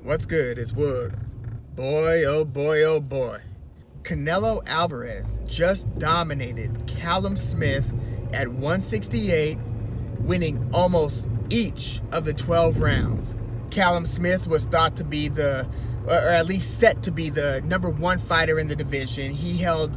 What's good? It's Woog. Boy, oh boy, oh boy. Canelo Alvarez just dominated Callum Smith at 168, winning almost each of the 12 rounds. Callum Smith was thought to be or at least set to be the #1 fighter in the division. He held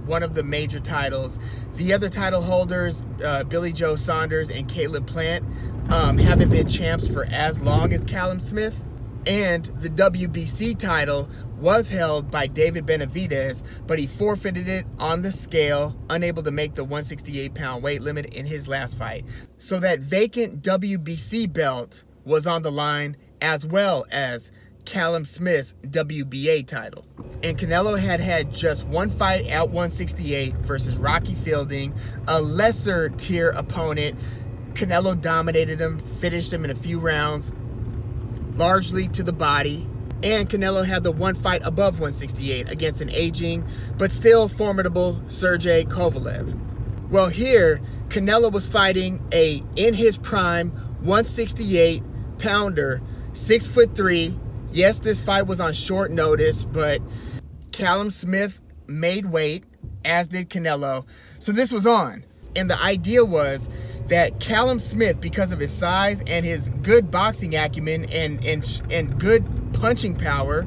one of the major titles. The other title holders, Billy Joe Saunders and Caleb Plant, haven't been champs for as long as Callum Smith. And the WBC title was held by David Benavidez, but he forfeited it on the scale, unable to make the 168-pound weight limit in his last fight. So that vacant WBC belt was on the line, as well as Callum Smith's WBA title. And Canelo had just one fight at 168 versus Rocky Fielding, a lesser tier opponent. Canelo dominated him, finished him in a few rounds, largely to the body. And Canelo had the one fight above 168 against an aging but still formidable Sergey Kovalev. Well, here Canelo was fighting in his prime 168 pounder, 6'3". Yes, this fight was on short notice, but Callum Smith made weight, as did Canelo. So this was on. And the idea was that Callum Smith, because of his size and his good boxing acumen and good punching power,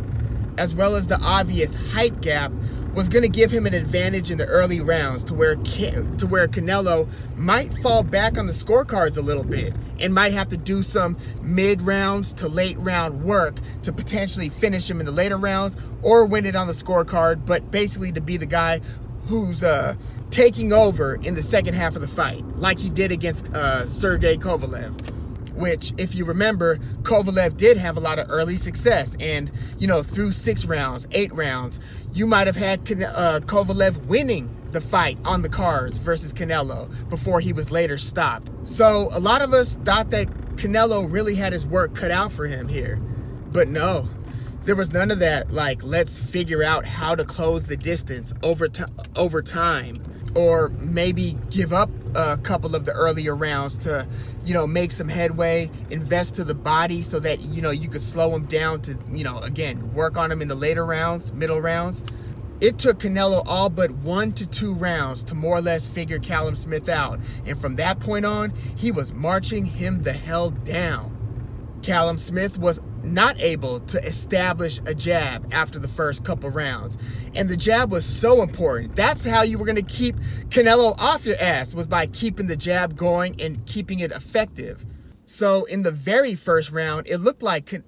as well as the obvious height gap, was going to give him an advantage in the early rounds to where Canelo might fall back on the scorecards a little bit and might have to do some mid-rounds to late-round work to potentially finish him in the later rounds or win it on the scorecard, but basically to be the guy who's taking over in the second half of the fight, like he did against Sergey Kovalev, which, if you remember, Kovalev did have a lot of early success. And, you know, through 6 rounds, 8 rounds, you might have had Kovalev winning the fight on the cards versus Canelo before he was later stopped. So a lot of us thought that Canelo really had his work cut out for him here. But no, there was none of that, like, let's figure out how to close the distance over time, or maybe give up a couple of the earlier rounds to, you know, make some headway, invest to the body so that, you know, you could slow him down to, you know, again, work on him in the later rounds, middle rounds. It took Canelo all but 1 to 2 rounds to more or less figure Callum Smith out. And from that point on, he was marching him the hell down. Callum Smith was not able to establish a jab after the first couple rounds. And the jab was so important. That's how you were going to keep Canelo off your ass, was by keeping the jab going and keeping it effective. So in the very first round, it looked like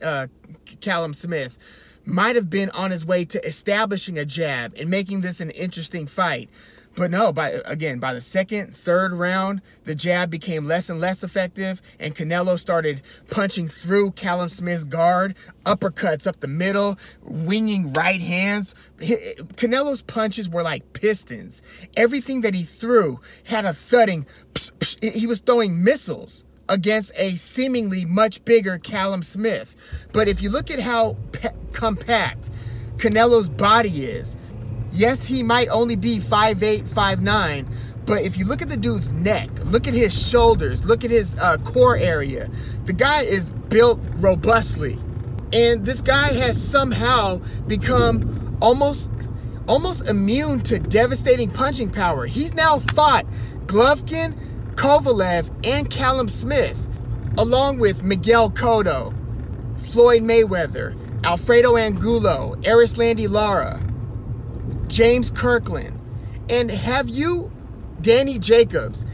Callum Smith might have been on his way to establishing a jab and making this an interesting fight. But no, by the second, third round, the jab became less and less effective, and Canelo started punching through Callum Smith's guard, uppercuts up the middle, winging right hands. Canelo's punches were like pistons. Everything that he threw had a thudding, psh, psh. He was throwing missiles against a seemingly much bigger Callum Smith. But if you look at how compact Canelo's body is, yes, he might only be 5'8", 5'9", but if you look at the dude's neck, look at his shoulders, look at his core area, the guy is built robustly. And this guy has somehow become almost immune to devastating punching power. He's now fought Golovkin, Kovalev, and Callum Smith, along with Miguel Cotto, Floyd Mayweather, Alfredo Angulo, Erislandy Lara, James Kirkland, and Danny Jacobs,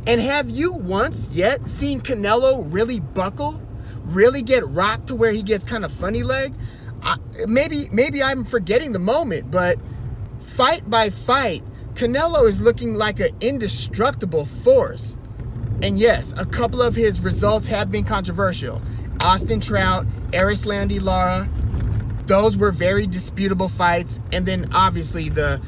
and have you once yet seen Canelo really buckle, really get rocked to where he gets kind of funny leg? Maybe I'm forgetting the moment, but fight by fight, Canelo is looking like an indestructible force. And yes, a couple of his results have been controversial. Austin Trout, Erislandy Lara, those were very disputable fights. And then obviously the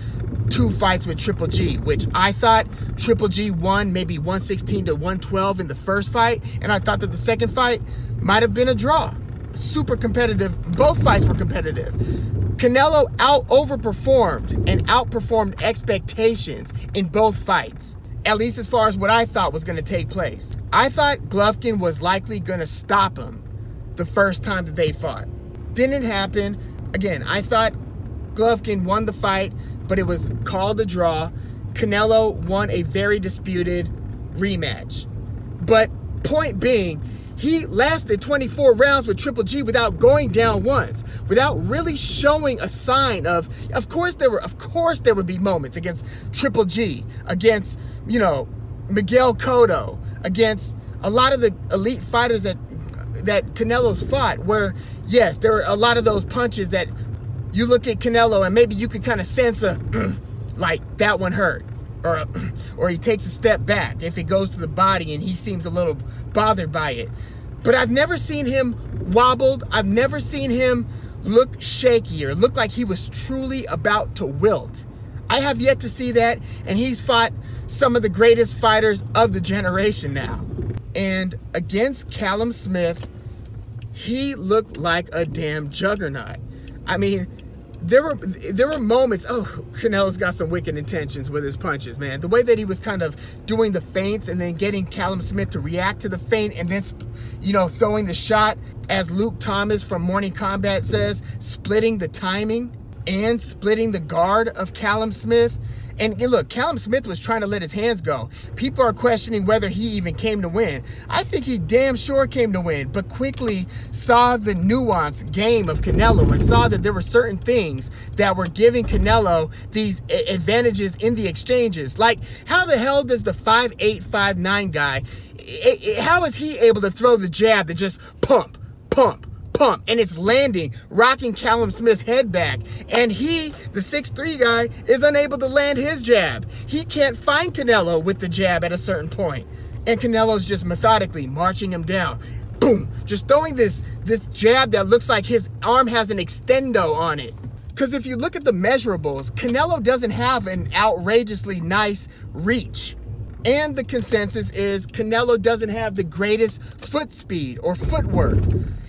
2 fights with Triple G, which I thought Triple G won maybe 116 to 112 in the first fight. And I thought that the second fight might have been a draw. Super competitive. Both fights were competitive. Canelo overperformed and outperformed expectations in both fights, at least as far as what I thought was going to take place. I thought Golovkin was likely going to stop him the first time that they fought. Didn't happen. Again, I thought Golovkin won the fight, but it was called a draw. Canelo won a very disputed rematch. But point being, he lasted 24 rounds with Triple G without going down once, without really showing a sign of course there would be moments against Triple G, against, you know, Miguel Cotto, against a lot of the elite fighters that Canelo's fought, where yes, there were a lot of those punches that you look at Canelo and maybe you could kind of sense a like that one hurt, or he takes a step back if it goes to the body and he seems a little bothered by it. But I've never seen him wobbled. I've never seen him look shaky or look like he was truly about to wilt. I have yet to see that, and he's fought some of the greatest fighters of the generation now. And against Callum Smith, he looked like a damn juggernaut. I mean, there were moments, oh, Canelo's got some wicked intentions with his punches, man. The way that he was kind of doing the feints and then getting Callum Smith to react to the feint and then, you know, throwing the shot, as Luke Thomas from Morning Combat says, splitting the timing and splitting the guard of Callum Smith. And look, Callum Smith was trying to let his hands go. People are questioning whether he even came to win. I think he damn sure came to win, but quickly saw the nuanced game of Canelo and saw that there were certain things that were giving Canelo these advantages in the exchanges. Like, how the hell does the 5'8", 5'9" guy, how is he able to throw the jab that just pump, and it's landing, rocking Callum Smith's head back, and he, the 6'3" guy, is unable to land his jab. He can't find Canelo with the jab at a certain point, and Canelo's just methodically marching him down. Boom, just throwing this jab that looks like his arm has an extendo on it. Because if you look at the measurables, Canelo doesn't have an outrageously nice reach. And the consensus is Canelo doesn't have the greatest foot speed or footwork.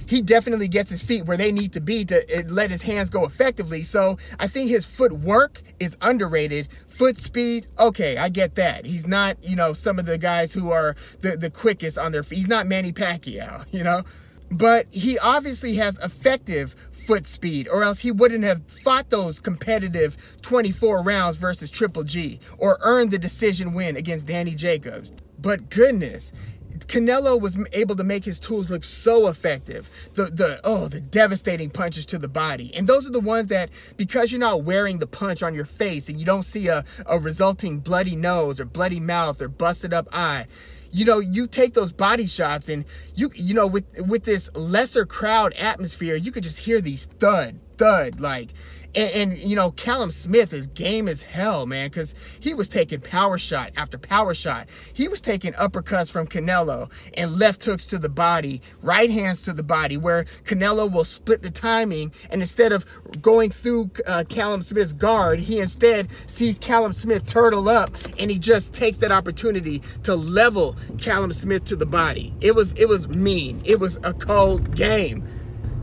He definitely gets his feet where they need to be to let his hands go effectively. So I think his footwork is underrated. Foot speed, okay, I get that. He's not, you know, some of the guys who are the quickest on their feet. He's not Manny Pacquiao, you know. But he obviously has effective foot speed, or else he wouldn't have fought those competitive 24 rounds versus Triple G or earned the decision win against Danny Jacobs. But goodness, Canelo was able to make his tools look so effective. The devastating punches to the body. And those are the ones that, because you're not wearing the punch on your face and you don't see a resulting bloody nose or bloody mouth or busted up eye, you know, you take those body shots and you know, with this lesser crowd atmosphere, you could just hear these thud, like, and you know, Callum Smith is game as hell, man, because he was taking power shot after power shot. He was taking uppercuts from Canelo and left hooks to the body, right hands to the body, where Canelo will split the timing, and instead of going through Callum Smith's guard, he instead sees Callum Smith turtle up, and he just takes that opportunity to level Callum Smith to the body. It was mean. It was a cold game.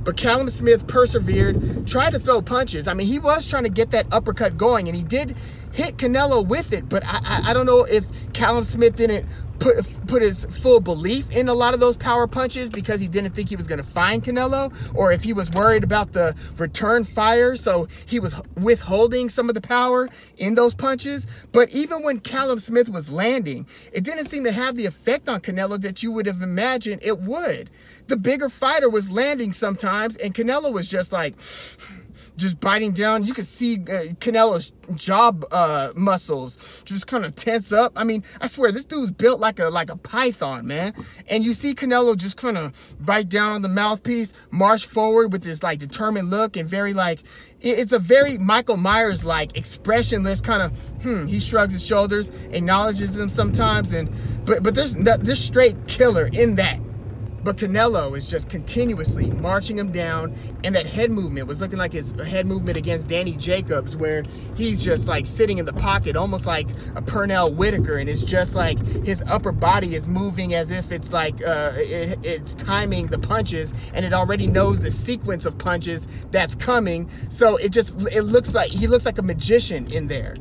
But Callum Smith persevered, tried to throw punches. I mean, he was trying to get that uppercut going, and he did hit Canelo with it. But I don't know if Callum Smith didn't put his full belief in a lot of those power punches because he didn't think he was going to find Canelo, or if he was worried about the return fire, so he was withholding some of the power in those punches. But even when Callum Smith was landing, it didn't seem to have the effect on Canelo that you would have imagined it would. The bigger fighter was landing sometimes, and Canelo was just like, just biting down. You could see Canelo's jaw muscles just kind of tense up. I mean, I swear, this dude's built like a python, man. And you see Canelo just kind of bite down on the mouthpiece, march forward with this like determined look, and very like, it's a very Michael Myers-like expressionless kind of, he shrugs his shoulders, acknowledges them sometimes, and but there's straight killer in that. But Canelo is just continuously marching him down, and that head movement was looking like his head movement against Danny Jacobs, where he's just like sitting in the pocket, almost like a Pernell Whitaker, and it's just like his upper body is moving as if it's like it's timing the punches, and it already knows the sequence of punches that's coming. So it looks like he looks like a magician in there.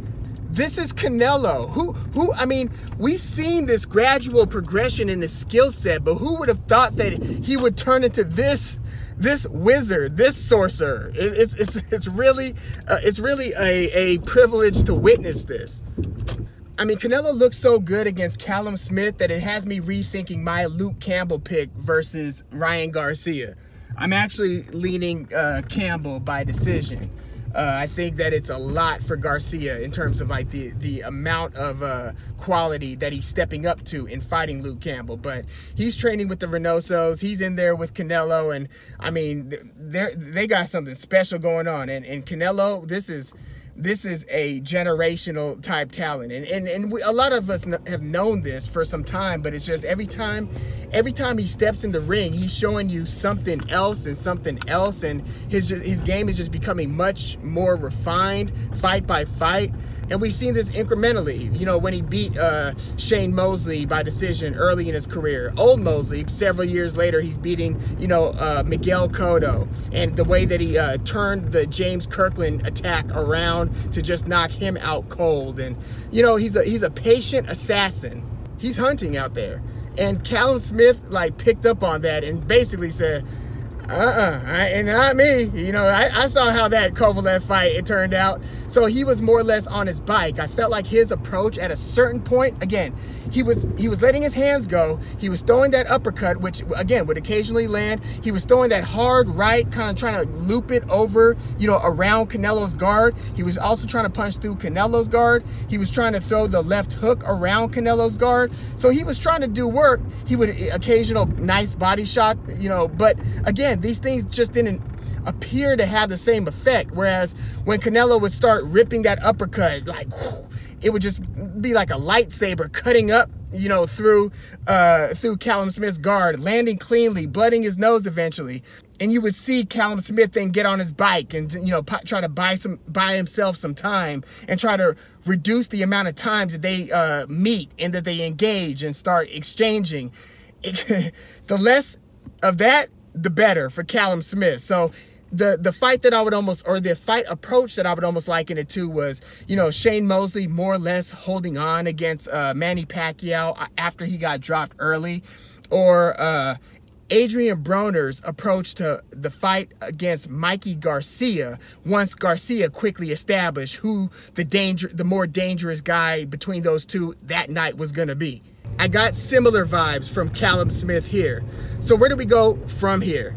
This is Canelo, who, I mean, we've seen this gradual progression in his skill set, but who would have thought that he would turn into this this wizard, this sorcerer. It's really a privilege to witness this. I mean, Canelo looks so good against Callum Smith that it has me rethinking my Luke Campbell pick versus Ryan Garcia. I'm actually leaning Campbell by decision. I think that it's a lot for Garcia in terms of like the amount of quality that he's stepping up to in fighting Luke Campbell. But he's training with the Reynosos. He's in there with Canelo, and I mean, they got something special going on. And Canelo, this is a generational type talent, and a lot of us have known this for some time, but it's just every time he steps in the ring, he's showing you something else, and his game is just becoming much more refined, fight by fight. And we've seen this incrementally, you know, when he beat Shane Mosley by decision early in his career. Old Mosley, several years later, he's beating, you know, Miguel Cotto. And the way that he turned the James Kirkland attack around to just knock him out cold. And, you know, he's a patient assassin. He's hunting out there. And Callum Smith, like, picked up on that and basically said, and not me. You know, I saw how that Kovalev fight, it turned out. So he was more or less on his bike. I felt like his approach at a certain point, again, he was letting his hands go. He was throwing that uppercut, which again would occasionally land. He was throwing that hard right, kind of trying to loop it over, you know, around Canelo's guard. He was also trying to punch through Canelo's guard. He was trying to throw the left hook around Canelo's guard. So he was trying to do work. He would occasional nice body shot, you know, but again, these things just didn't appear to have the same effect. Whereas when Canelo would start ripping that uppercut, like, whew, it would just be like a lightsaber cutting up, you know, through Callum Smith's guard, landing cleanly, blooding his nose eventually. And you would see Callum Smith then get on his bike and, you know, try to buy himself some time and try to reduce the amount of times that they meet and that they engage and start exchanging. The less of that, the better for Callum Smith. So the fight that I would almost, or the fight approach that I would almost liken it to was, you know, Shane Mosley more or less holding on against Manny Pacquiao after he got dropped early, or Adrian Broner's approach to the fight against Mikey Garcia once Garcia quickly established who the more dangerous guy between those two that night was going to be. I got similar vibes from Callum Smith here. So where do we go from here?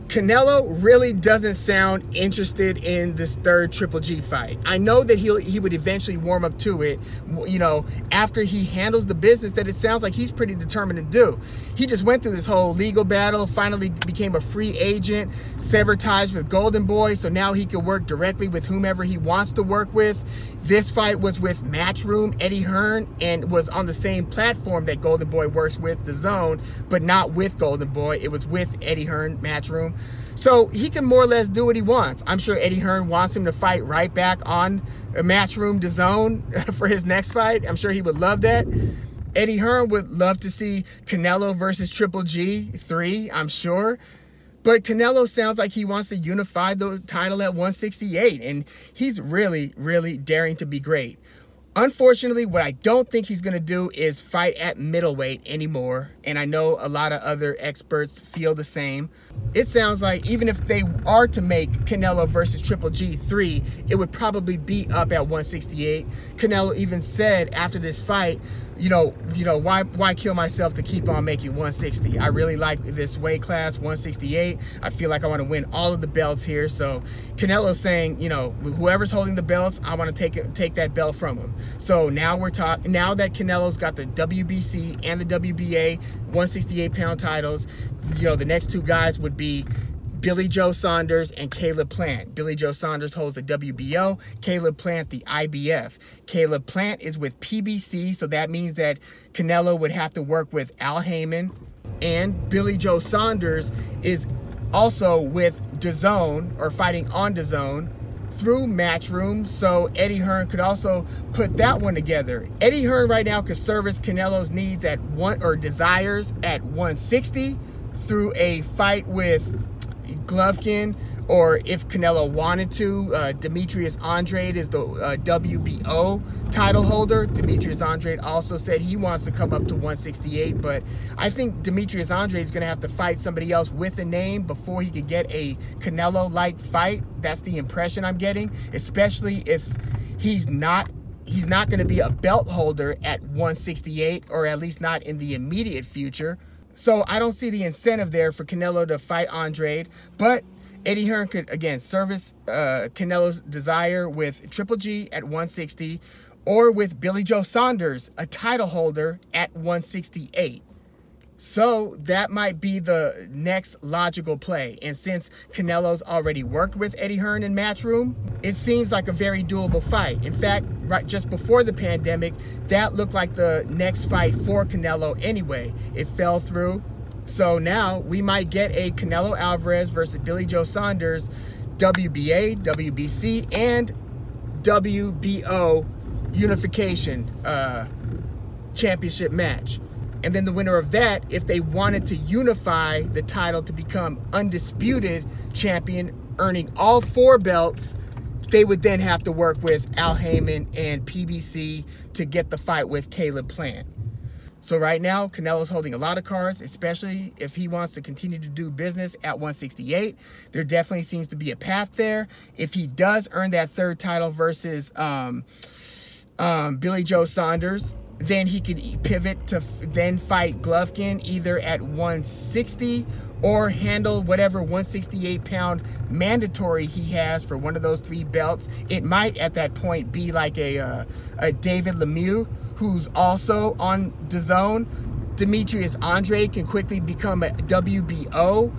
Canelo really doesn't sound interested in this third Triple G fight. I know that he would eventually warm up to it, you know, after he handles the business that it sounds like he's pretty determined to do. He just went through this whole legal battle, finally became a free agent, severed ties with Golden Boy, so now he can work directly with whomever he wants to work with. This fight was with Matchroom Eddie Hearn and was on the same platform that Golden Boy works with, the Zone, but not with Golden Boy. It was with Eddie Hearn, Matchroom. So he can more or less do what he wants. I'm sure Eddie Hearn wants him to fight right back on Matchroom, the Zone for his next fight. I'm sure he would love that. Eddie Hearn would love to see Canelo versus Triple G 3, I'm sure. But Canelo sounds like he wants to unify the title at 168, and he's really, really daring to be great. Unfortunately, what I don't think he's going to do is fight at middleweight anymore, and I know a lot of other experts feel the same. It sounds like even if they are to make Canelo versus Triple G 3, it would probably be up at 168. Canelo even said after this fight, you know, why kill myself to keep on making 160? I really like this weight class, 168. I feel like I want to win all of the belts here. So Canelo's saying, you know, whoever's holding the belts, I want to take that belt from him. So now now that Canelo's got the WBC and the WBA 168-pound titles, you know, the next two guys would be Billy Joe Saunders and Caleb Plant. Billy Joe Saunders holds the WBO, Caleb Plant the IBF. Caleb Plant is with PBC, so that means that Canelo would have to work with Al Heyman, and Billy Joe Saunders is also with DAZN, or fighting on DAZN, through Matchroom, so Eddie Hearn could also put that one together. Eddie Hearn right now could service Canelo's needs at desires at 160 through a fight with Golovkin or if Canelo wanted to, Demetrius Andrade is the WBO title holder. Demetrius Andrade also said he wants to come up to 168, but I think Demetrius Andrade is going to have to fight somebody else with a name before he could get a Canelo-like fight. That's the impression I'm getting, especially if he's not going to be a belt holder at 168, or at least not in the immediate future. So I don't see the incentive there for Canelo to fight Andrade, but Eddie Hearn could, again, service Canelo's desire with Triple G at 160, or with Billy Joe Saunders, a title holder, at 168. So that might be the next logical play. And since Canelo's already worked with Eddie Hearn in Matchroom, it seems like a very doable fight. In fact, right just before the pandemic, that looked like the next fight for Canelo anyway. It fell through. So now we might get a Canelo Alvarez versus Billy Joe Saunders WBA, WBC, and WBO unification championship match. And then the winner of that, if they wanted to unify the title to become undisputed champion, earning all 4 belts, they would then have to work with Al Heyman and PBC to get the fight with Caleb Plant. So right now, Canelo's holding a lot of cards, especially if he wants to continue to do business at 168. There definitely seems to be a path there. If he does earn that 3rd title versus Billy Joe Saunders, then he could pivot to then fight Golovkin either at 160 or handle whatever 168-pound mandatory he has for one of those 3 belts. It might at that point be like a David Lemieux, who's also on DAZN. Demetrius Andrade can quickly become a WBO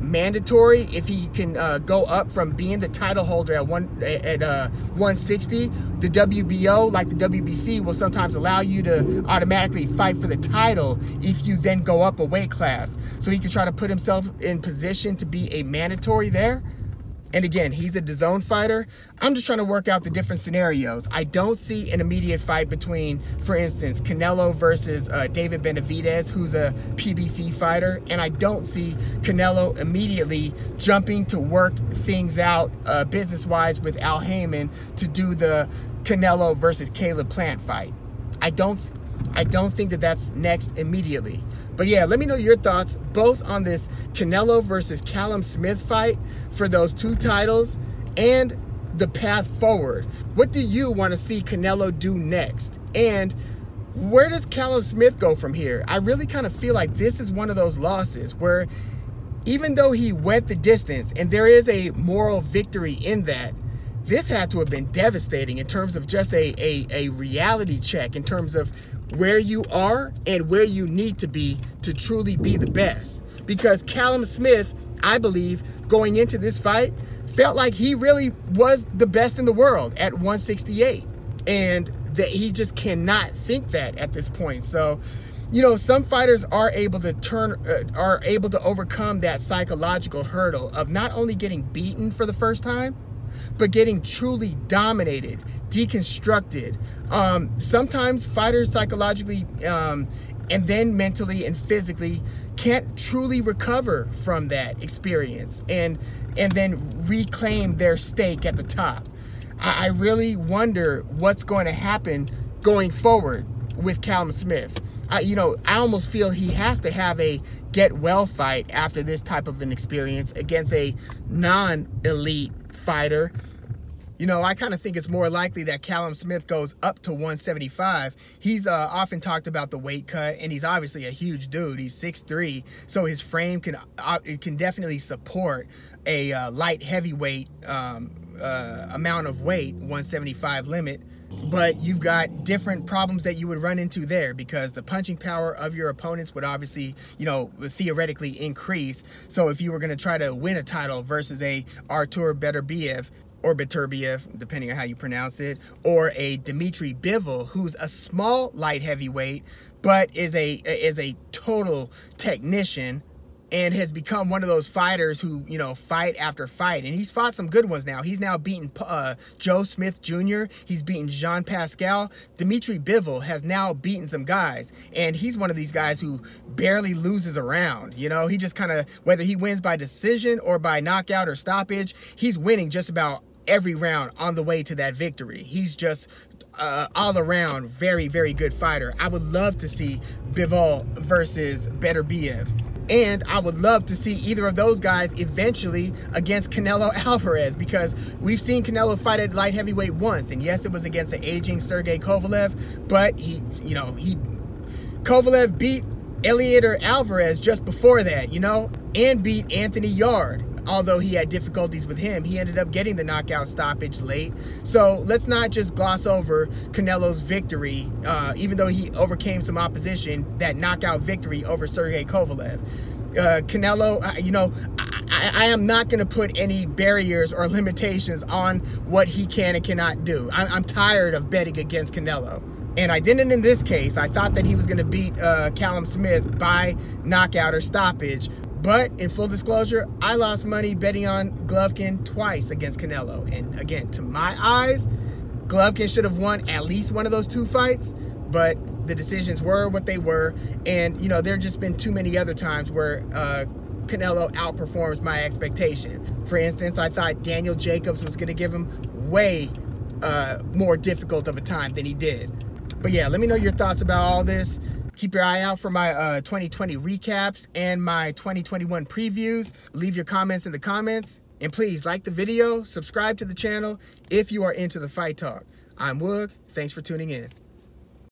mandatory if he can go up from being the title holder at 160. The WBO, like the WBC, will sometimes allow you to automatically fight for the title if you then go up a weight class. So he can try to put himself in position to be a mandatory there. And again, he's a DAZN fighter. I'm just trying to work out the different scenarios. I don't see an immediate fight between, for instance, Canelo versus David Benavidez, who's a PBC fighter. And I don't see Canelo immediately jumping to work things out business-wise with Al Heyman to do the Canelo versus Caleb Plant fight. I don't think that that's next immediately. But yeah, let me know your thoughts both on this Canelo versus Callum Smith fight for those 2 titles and the path forward. What do you want to see Canelo do next? And where does Callum Smith go from here? I really kind of feel like this is one of those losses where even though he went the distance and there is a moral victory in that, this had to have been devastating in terms of just a reality check in terms of where you are and where you need to be to truly be the best. Because Callum Smith, I believe, going into this fight, felt like he really was the best in the world at 168. And that he just cannot think that at this point. So, you know, some fighters are able to overcome that psychological hurdle of not only getting beaten for the first time, but getting truly dominated, deconstructed. Sometimes fighters psychologically and then mentally and physically can't truly recover from that experience and then reclaim their stake at the top. I really wonder what's going to happen going forward with Callum Smith. I almost feel he has to have a get well fight after this type of an experience against a non-elite fighter. You know, I kind of think it's more likely that Callum Smith goes up to 175. He's often talked about the weight cut, and he's obviously a huge dude. He's 6'3", so his frame can definitely support a light heavyweight amount of weight, 175 limit. But you've got different problems that you would run into there because the punching power of your opponents would obviously, theoretically increase. So if you were going to try to win a title versus a Artur Beterbiev, or Beterbiev, depending on how you pronounce it, or a Dmitry Bivol, who's a small light heavyweight, but is a total technician, and has become one of those fighters who, you know, fight after fight. And he's fought some good ones now. He's now beaten Joe Smith Jr. He's beaten Jean Pascal. Dimitri Bivol has now beaten some guys. And he's one of these guys who barely loses a round. You know, he just kind of, whether he wins by decision or by knockout or stoppage, he's winning just about every round on the way to that victory. He's just all around very, very good fighter. I would love to see Bivol versus Beterbiev. And I would love to see either of those guys eventually against Canelo Alvarez, because we've seen Canelo fight at light heavyweight once. And yes, it was against the aging Sergey Kovalev, but Kovalev beat Eliezer Alvarez just before that, you know, and beat Anthony Yarde. Although he had difficulties with him, he ended up getting the knockout stoppage late. So let's not just gloss over Canelo's victory, even though he overcame some opposition, that knockout victory over Sergey Kovalev. Canelo, you know, I am not going to put any barriers or limitations on what he can and cannot do. I'm tired of betting against Canelo. And I didn't in this case. I thought that he was going to beat Callum Smith by knockout or stoppage. But in full disclosure, I lost money betting on Golovkin twice against Canelo. And again, to my eyes, Golovkin should have won at least one of those two fights. But the decisions were what they were. And, you know, there have just been too many other times where Canelo outperforms my expectation. For instance, I thought Daniel Jacobs was going to give him way more difficult of a time than he did. But yeah, let me know your thoughts about all this. Keep your eye out for my 2020 recaps and my 2021 previews. Leave your comments in the comments. And please like the video, subscribe to the channel if you are into the fight talk. I'm Woog. Thanks for tuning in.